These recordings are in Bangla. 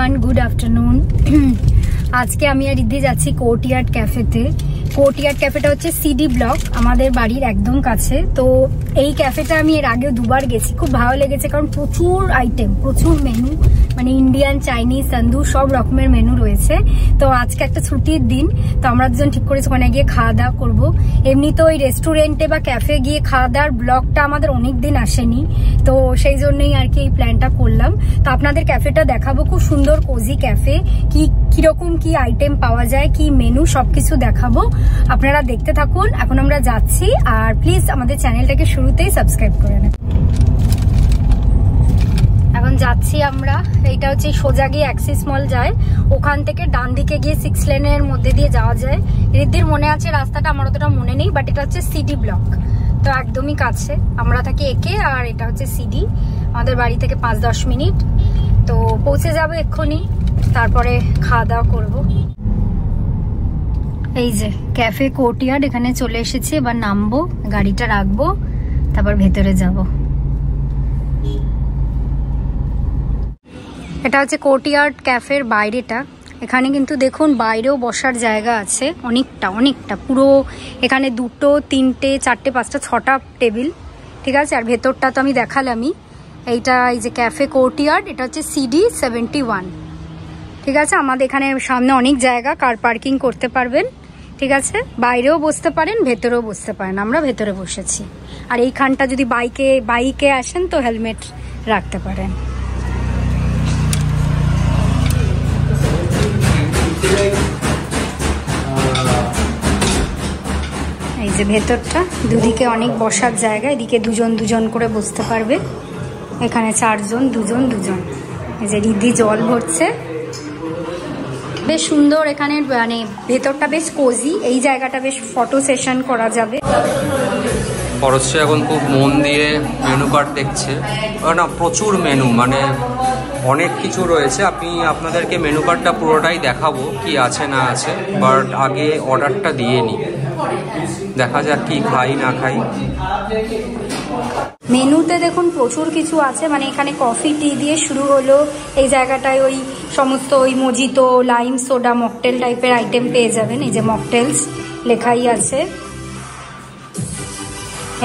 Everyone good afternoon. आज के आमी रिद्धि जाচ্ছি कोर्टयार्ड कैफेते। कोर्टयार्ड कैफेटा হচ্ছে সিডি ব্লক আমাদের বাড়ির একদম কাছে। তো এই ক্যাফেটা আমি এর আগেও দুবার গেছি, খুব ভালো লেগেছে কারণ প্রচুর আইটেম, প্রচুর মেনু, মানে ইন্ডিয়ান, চাইনিজ, তন্দু সব রকমের মেনু রয়েছে। তো আজকে একটা ছুটির দিন, তো আমরা দুজন ঠিক করেছি ওখানে গিয়ে খাওয়া দাওয়া করবো। এমনি তো ওই রেস্টুরেন্টে বা ক্যাফে গিয়ে খাওয়া দাওয়ার ব্লগটা আমাদের অনেক দিন আসেনি, তো সেই জন্যই আর কি এই প্ল্যানটা করলাম। তো আপনাদের ক্যাফেটা দেখাবো, খুব সুন্দর কোজি ক্যাফে, কিরকম কি আইটেম পাওয়া যায়, কি মেনু, সবকিছু দেখাবো। আপনারা দেখতে থাকুন। এখন আমরা যাচ্ছি, আর প্লিজ আমাদের চ্যানেলটাকে শুরুতেই সাবস্ক্রাইব করে নেন। এখন যাচ্ছি আমরা, এইটা হচ্ছে সোজা গিয়ে অ্যাক্সিস মল যায়, ওখান থেকে ডান দিকে গিয়ে 6 লেনের মধ্যে দিয়ে যাওয়া যায়। রিদ্ধির মনে আছে রাস্তাটা, আমার অতটা মনে নেই, বাট এটা হচ্ছে সিডি ব্লক, তো একদমই কাছে। আমরা থাকি একে, আর এটা হচ্ছে সিডি, আমাদের বাড়ি থেকে 5-10 মিনিট। তো পৌঁছে যাবো এক্ষুনি, তারপরে খাওয়া দাওয়া করবো। এই যে ক্যাফে কোর্টয়ার্ড, এখানে চলে এসেছি। এবার নামবো, গাড়িটা রাখবো, তারপর ভেতরে যাব। এটা হচ্ছে কোর্টয়ার্ড ক্যাফের বাইরেটা। এখানে কিন্তু দেখুন বাইরেও বসার জায়গা আছে অনেকটা পুরো। এখানে 2, 3, 4, 5, 6টা টেবিল, ঠিক আছে। আর ভেতরটা তো আমি দেখালামই। এইটা এই যে ক্যাফে কোর্টয়ার্ড, এটা হচ্ছে সিডি 71, ঠিক আছে। আমাদের এখানে সামনে অনেক জায়গা, কার পার্কিং করতে পারবেন, ঠিক আছে। বাইরেও বসতে পারেন, ভেতরেও বসতে পারেন, আমরা ভেতরে বসেছি। আর এইখানটা যদি বাইকে আসেন তো হেলমেট রাখতে পারেন। এই যে ভেতরটা, দুদিকে অনেক বসার জায়গা, এদিকে দুজন করে বসতে পারবে। এখানে 4 জন, 2 জন। এই যে রিদ্ধি জল ভরছে, বেশ সুন্দর। এখানে মানে ভেতরটা বেশ কোজি, এই জায়গাটা বেশ ফটো সেশন করা যাবে। আরসরী এখন খুব মন দিয়ে মেনু কার্ড দেখছে, না প্রচুর মেনু, মানে অনেক কিছু রয়েছে। আপনাদেরকে মেনু কার্ডটা পুরোটাই দেখাবো কি আছে না আছে, বাট আগে অর্ডারটা দিয়ে নিই, দেখা যাক কি খাই না খাই। মেনুতে দেখুন প্রচুর কিছু আছে, মানে এখানে কফি টি দিয়ে শুরু হলো। এই জায়গাটায় ওই সমস্ত ওই মজিতো, লাইম সোডা, মকটেল টাইপের আইটেম পেয়ে যাবেন। এই যে মকটেলস লেখাই আছে।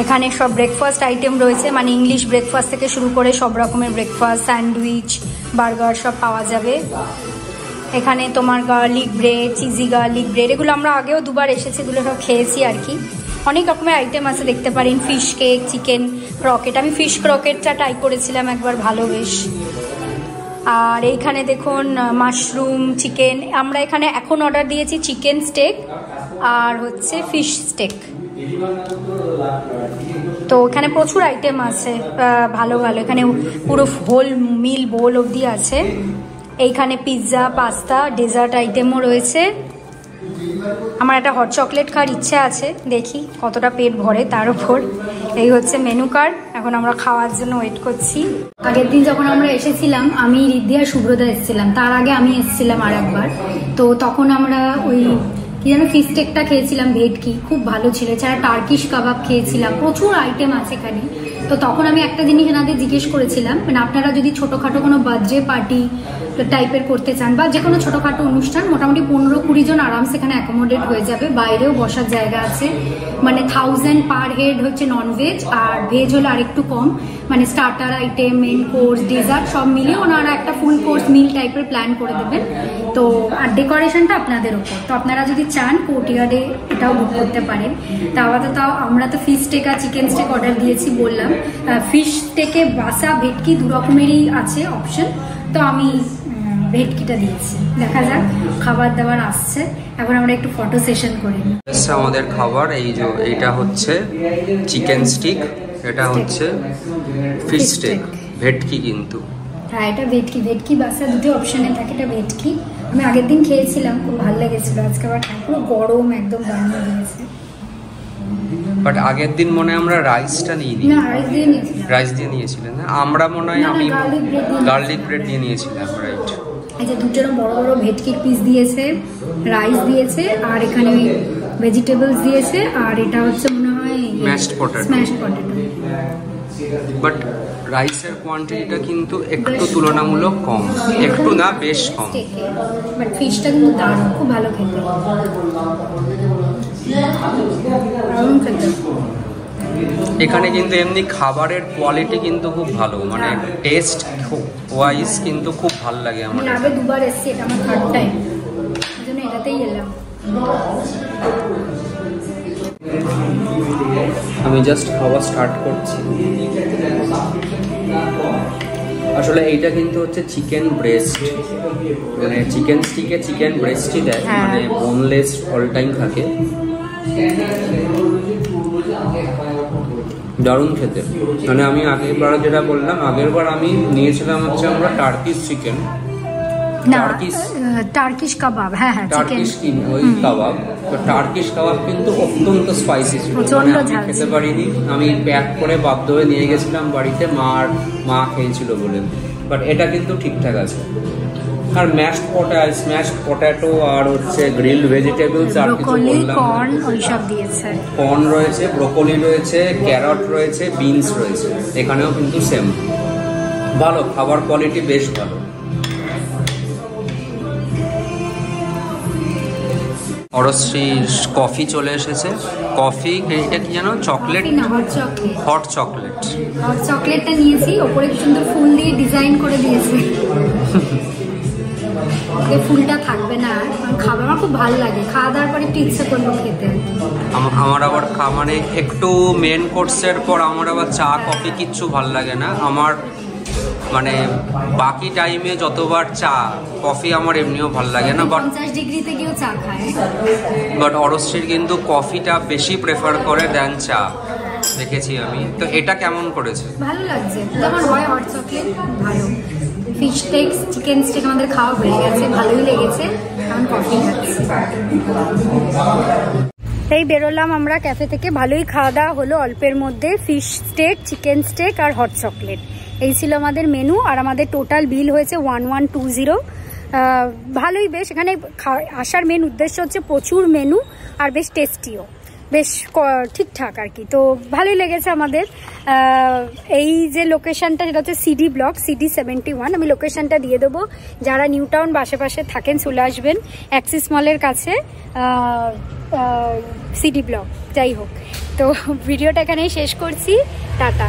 এখানে সব ব্রেকফাস্ট আইটেম রয়েছে, মানে ইংলিশ ব্রেকফাস্ট থেকে শুরু করে সব রকমের ব্রেকফাস্ট, স্যান্ডউইচ, বার্গার সব পাওয়া যাবে। এখানে তোমার garlic bread, cheesy garlic bread, এগুলো আমরা আগেও 2বার এসেছি, এগুলো সব খেয়েছি আর কি। অনেক রকমের আইটেম আছে, দেখতে পারেন। ফিশ কেক, চিকেন ক্রকেট, আমি ফিশ ক্রকেটটা ট্রাই করেছিলাম একবার, ভালো বেশ। আর এইখানে দেখুন মাশরুম, চিকেন। আমরা এখানে এখন অর্ডার দিয়েছি চিকেন স্টেক আর হচ্ছে ফিশ স্টেক। তো এখানে প্রচুর আইটেম আছে, ভালো। এখানে পুরো হোল মিল বোল অবধি আছে। এইখানে পিৎজা, পাস্তা, ডেজার্ট আইটেমও রয়েছে। আমার একটা হট চকলেট খাওয়ার ইচ্ছা আছে, দেখি কতটা পেট ভরে তার উপর। এই হচ্ছে মেনু কার্ড, এখন আমরা খাওয়ার জন্য ওয়েট করছি। আগের দিন যখন আমরা এসেছিলাম, আমি, রিদ্ধি আর শুভ্রতা এসেছিলাম, তার আগে আমি এসেছিলাম আর একবার। তো তখন আমরা ওই কি যেন ফিশ স্টেকটা খেয়েছিলাম, ভেটকি, খুব ভালো ছিল। এছাড়া টার্কিশ কাবাব খেয়েছিলাম, প্রচুর আইটেম আছে এখানে। তো তখন আমি একটা জিনিস এনাদের জিজ্ঞেস করেছিলাম, মানে আপনারা যদি ছোটোখাটো কোনো বার্থডে পার্টি টাইপের করতে চান বা যে কোনো ছোটোখাটো অনুষ্ঠান, মোটামুটি 15-20 জন আরামসে এখানে অ্যাকোমোডেট হয়ে যাবে। বাইরেও বসার জায়গা আছে, মানে 1000 পার হেড হচ্ছে ননভেজ, আর ভেজ হলো আরেকটু কম। মানে starter item, main course, dessert সব মিলিয়ে ওনারা একটা ফুল কোর্স মিল টাইপের প্ল্যান করে দেবেন। তো আর ডেকোরেশনটা আপনাদের ওপর। তো আপনারা যদি চান কোর্টয়ার্ডে এটাও বুক করতে পারেন। তাও আমরা তো ফিশ স্টেক আর চিকেন স্টেক অর্ডার দিয়েছি বললাম। ফিশ স্টেকে বাসা, ভেটকি 2 রকমেরই আছে অপশন, তো আমি ভেটকিটা দিয়েছি। দেখা যাক, খাবার দাবার আসছে, এখন আমরা একটু ফটো সেশন করি। আমাদের খাবার এই যে, এটা হচ্ছে চিকেন স্টিক, এটা হচ্ছে ফিশ স্টেক, ভেটকি কিন্তু। হ্যাঁ, এটা ভেটকি বাসা 2টো অপশনে থাকে। এটা ভেটকি আমি আগের দিন খেয়েছিলাম, খুব ভালো লেগেছিল। আজকে আবার পুরো গরম, একদম দারুণ লেগেছে। বাট আগের দিন মনে হয় আমরা রাইসটা নিইনি। না, রাইস দিয়ে নিয়েছিলেন না? আমরা মনে হয় আমি গার্লিক ব্রেড দিয়ে নিয়েছিলাম, রাইট। এই যে 2টো বড় ভেটকির পিস দিয়েছে, রাইস দিয়েছে, আর এখানে ভেজিটেবলস দিয়েছে, আর এটা হচ্ছে মনে হয় স্ম্যাশড পটেটো। বাট রাইসের কোয়ান্টিটিটা কিন্তু একটু তুলনামূলক কম, একটু না বেশ কম। বাট ফিশটা কিন্তু দারুণ, খুব ভালো খেতে। এখানে কিন্তু এমনি খাবারের কোয়ালিটি কিন্তু খুব ভালো, মানে টেস্ট ওয়াইজ কিন্তু খুব ভালো লাগে আমার। আগে দুবার এসেছি, এটা আমার থার্ড টাইম, এই জন্য এটাতেই এলাম। আমি জাস্ট খাওয়া স্টার্ট করছি। আসলে এইটা কিন্তু হচ্ছে চিকেন ব্রেস্ট, মানে চিকেন স্টিকে চিকেন ব্রেস্টই দেয়, মানে বোনলেস অল টাইম থাকে। দারুণ খেতে। মানে আমি আগের বার যেটা বললাম, আগের বার আমি নিয়েছিলাম হচ্ছে আমরা টার্কিশ চিকেন, টার্কিশ কাবাব। হ্যাঁ হ্যাঁ, টার্কিশ ওই কাবাব। তো টার্কিশ কাবাব কিন্তু অত্যন্ত স্পাইসি ছিল, মানে আমি খেতে পারিনি। আমি প্যাক করে বাধ্য হয়ে নিয়ে গেছিলাম বাড়িতে, মা খেয়েছিল বলে। বাট এটা কিন্তু ঠিকঠাক আছে। আর স্ম্যাশড পটেটো আর হচ্ছে গ্রিলড ভেজিটেবলস, আর কিছু বললাম, কর্ন ওইসব দিয়েছে। কর্ন রয়েছে, ব্রোকলি রয়েছে, ক্যারট রয়েছে, বিনস রয়েছে। এখানেও কিন্তু সেম ভালো, খাবার কোয়ালিটি বেশ ভালো। অরশ্রী কফি চলে এসেছে। কফি এটা কি জানো? Chocolate, hot chocolate. হট চকলেটটা নিয়েছি, ওপরে সুন্দর ফুল দিয়ে ডিজাইন করে দিয়েছে। ফুলটা থাকবে না, খাবার আমার খুব ভালো লাগে। খাওয়া দাওয়ার পরে একটু ইচ্ছা করলো খেতে। আমার আবার মানে একটু মেন কোর্সের পর আমার আবার চা কফি কিচ্ছু ভালো লাগে না। আমার মানে বাকি টাইমে যতবার চা কফি আমার এমনিও ভালো লাগে না। বাট 50 ডিগ্রিতে গিয়েও চা খায়। বাট অরশ্রীর কিন্তু কফিটা বেশি প্রেফার করে দেন চা, দেখেছি আমি। তো এটা কেমন করেছে? ভালো লাগছে, যেমন হয় হট চকলেট ভালো। ফিশ স্টেক, চিকেন স্টেক আমাদের খাওয়া হয়ে গেছে, ভালোই লেগেছে। এখন কফি খাচ্ছি। এই বেরোলাম আমরা ক্যাফে থেকে, ভালোই খাওয়া দাওয়া হলো অল্পের মধ্যে। ফিশ স্টেক, চিকেন স্টেক আর হট চকলেট, এই ছিল আমাদের মেনু। আর আমাদের টোটাল বিল হয়েছে 1120। ভালোই বেশ। এখানে আসার মেন উদ্দেশ্য হচ্ছে প্রচুর মেনু আর বেশ টেস্টিও, বেশ ঠিকঠাক আর কি। তো ভালোই লেগেছে আমাদের। এই যে লোকেশনটা, সেটা হচ্ছে সিডি ব্লক, সিডি 71। আমি লোকেশনটা দিয়ে দেবো, যারা নিউটাউন আশেপাশে থাকেন চলে আসবেন, অ্যাক্সিস মলের কাছে সিডি ব্লক। যাই হোক, তো ভিডিওটা এখানেই শেষ করছি। টাটা।